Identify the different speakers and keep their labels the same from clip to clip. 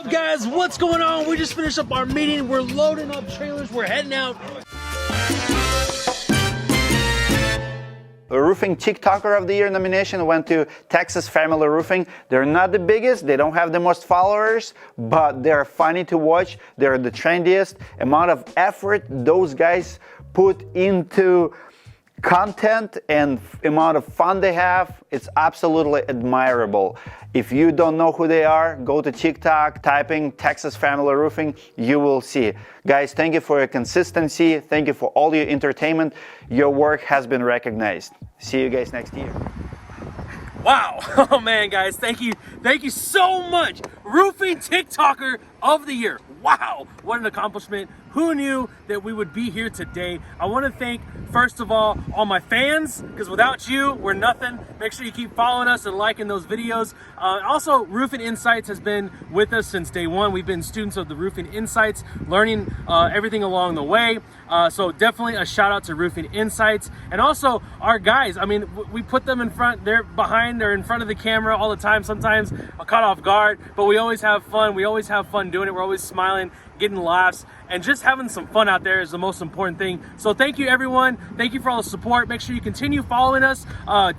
Speaker 1: Guys, what's going on? We just finished up our meeting. We're loading up trailers. We're heading out.
Speaker 2: The Roofing TikToker of the Year nomination went to Texas Family Roofing. They're not the biggest, they don't have the most followers, but they're funny to watch. They're the trendiest. Amount of effort those guys put into content and amount of fun they have, it's absolutely admirable. If you don't know who they are, go to TikTok, typing Texas Family Roofing, you will see. Guys, thank you for your consistency. Thank you for all your entertainment. Your work has been recognized. See you guys next year.
Speaker 1: Wow. Oh man, guys, thank you so much. Roofing TikToker of the Year. Wow, what an accomplishment. Who knew that we would be here today? I want to thank, first of all my fans, because without you, we're nothing. Make sure you keep following us and liking those videos. Also, Roofing Insights has been with us since day one. We've been students of the Roofing Insights, learning everything along the way. So definitely a shout out to Roofing Insights. And also our guys, I mean, we put them in front, they're in front of the camera all the time. Sometimes I'm caught off guard, but we always have fun. We always have fun doing it. We're always smiling, getting laughs, and just having some fun out there is the most important thing. So thank you, everyone. Thank you for all the support. Make sure you continue following us.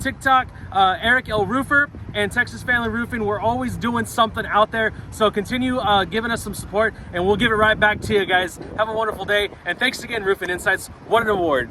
Speaker 1: TikTok, Eric L. Roofer, and Texas Family Roofing. We're always doing something out there. So continue giving us some support, and we'll give it right back to you guys. Have a wonderful day. And thanks again, Roofing Insights. What an award.